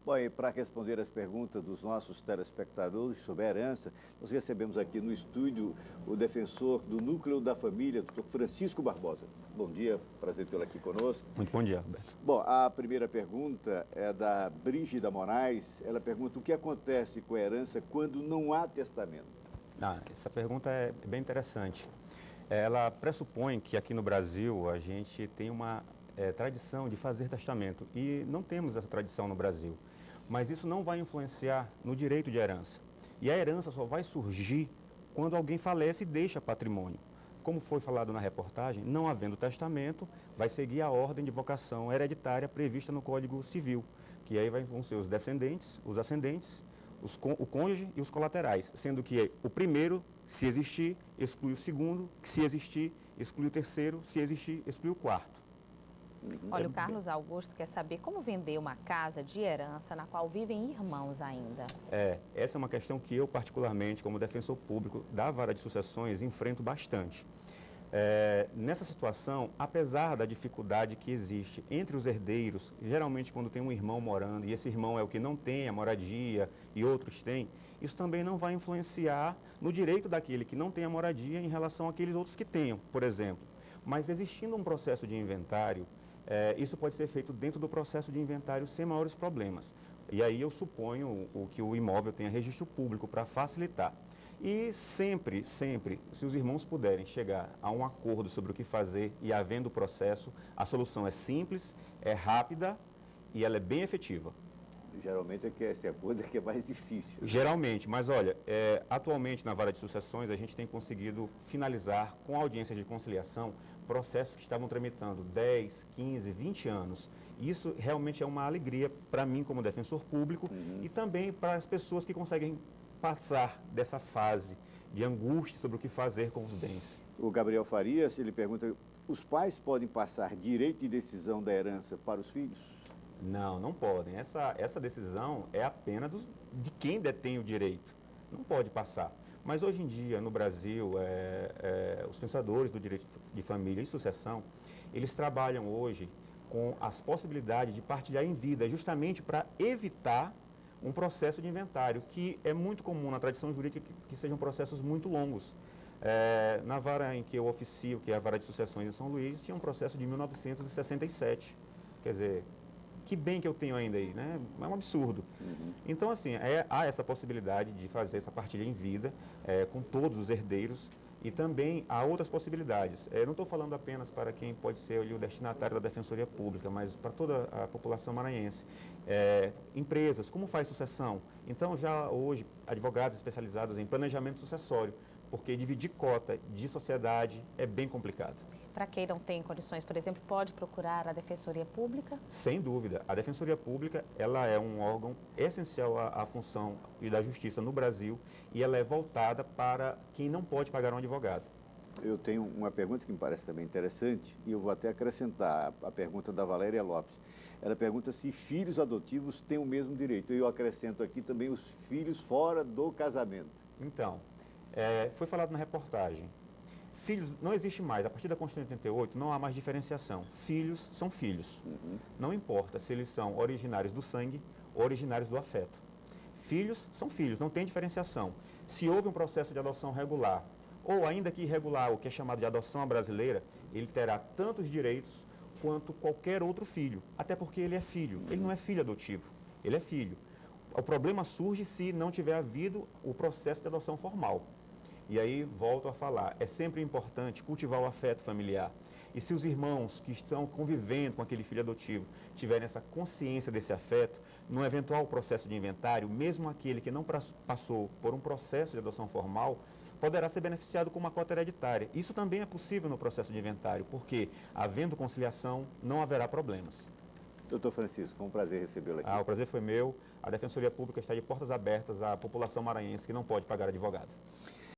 Bom, e para responder as perguntas dos nossos telespectadores sobre a herança, nós recebemos aqui no estúdio o defensor do Núcleo da Família, Dr. Francisco Barbosa. Bom dia, prazer tê-lo aqui conosco. Muito bom dia, Roberto. Bom, a primeira pergunta é da Brígida Moraes. Ela pergunta o que acontece com a herança quando não há testamento. Essa pergunta é bem interessante. Ela pressupõe que aqui no Brasil a gente tem uma tradição de fazer testamento e não temos essa tradição no Brasil. Mas isso não vai influenciar no direito de herança. E a herança só vai surgir quando alguém falece e deixa patrimônio. Como foi falado na reportagem, não havendo testamento, vai seguir a ordem de vocação hereditária prevista no Código Civil, que aí vão ser os descendentes, os ascendentes, o cônjuge e os colaterais, sendo que o primeiro, se existir, exclui o segundo, que se existir, exclui o terceiro, se existir, exclui o quarto. Olha, o Carlos Augusto quer saber como vender uma casa de herança na qual vivem irmãos ainda. Essa é uma questão que eu, particularmente, como defensor público da Vara de Sucessões, enfrento bastante. Nessa situação, apesar da dificuldade que existe entre os herdeiros, geralmente quando tem um irmão morando e esse irmão é o que não tem a moradia e outros têm, isso também não vai influenciar no direito daquele que não tem a moradia em relação àqueles outros que tenham, por exemplo. Mas existindo um processo de inventário, isso pode ser feito dentro do processo de inventário sem maiores problemas. E aí eu suponho que o imóvel tenha registro público para facilitar. E sempre, se os irmãos puderem chegar a um acordo sobre o que fazer e havendo o processo, a solução é simples, é rápida e ela é bem efetiva. Geralmente esse acordo é que é mais difícil. Geralmente, mas olha, atualmente na Vara de Sucessões a gente tem conseguido finalizar com audiência de conciliação processos que estavam tramitando 10, 15, 20 anos. Isso realmente é uma alegria para mim como defensor público e também para as pessoas que conseguem passar dessa fase de angústia sobre o que fazer com os bens. O Gabriel Farias, ele pergunta, os pais podem passar direito de decisão da herança para os filhos? Não podem. Essa decisão é apenas de quem detém o direito. Não pode passar. Mas hoje em dia, no Brasil, os pensadores do direito de família e sucessão, eles trabalham hoje com as possibilidades de partilhar em vida, justamente para evitar um processo de inventário, que é muito comum na tradição jurídica que sejam processos muito longos. Na vara em que eu oficio, que é a Vara de Sucessões em São Luís, tinha um processo de 1967. Quer dizer, que bem que eu tenho ainda aí, né? É um absurdo. Então, assim, há essa possibilidade de fazer essa partilha em vida com todos os herdeiros e também há outras possibilidades. Não estou falando apenas para quem pode ser ali, o destinatário da Defensoria Pública, mas para toda a população maranhense. Empresas, como faz sucessão? Então, já hoje, advogados especializados em planejamento sucessório, porque dividir cota de sociedade é bem complicado. Para quem não tem condições, por exemplo, pode procurar a Defensoria Pública? Sem dúvida. A Defensoria Pública, ela é um órgão essencial à função e da justiça no Brasil e ela é voltada para quem não pode pagar um advogado. Eu tenho uma pergunta que me parece também interessante e eu vou até acrescentar a pergunta da Valéria Lopes. Ela pergunta se filhos adotivos têm o mesmo direito. Eu acrescento aqui também os filhos fora do casamento. Então, foi falado na reportagem. Filhos não existe mais, a partir da Constituição de 88 não há mais diferenciação. Filhos são filhos. Não importa se eles são originários do sangue ou originários do afeto. Filhos são filhos, não tem diferenciação. Se houve um processo de adoção regular, ou ainda que irregular, o que é chamado de adoção à brasileira, ele terá tantos direitos quanto qualquer outro filho. Até porque ele é filho, ele não é filho adotivo, ele é filho. O problema surge se não tiver havido o processo de adoção formal. E aí, volto a falar, é sempre importante cultivar o afeto familiar. E se os irmãos que estão convivendo com aquele filho adotivo tiverem essa consciência desse afeto, num eventual processo de inventário, mesmo aquele que não passou por um processo de adoção formal, poderá ser beneficiado com uma cota hereditária. Isso também é possível no processo de inventário, porque, havendo conciliação, não haverá problemas. Doutor Francisco, foi um prazer recebê-lo aqui. O prazer foi meu. A Defensoria Pública está de portas abertas à população maranhense que não pode pagar advogado.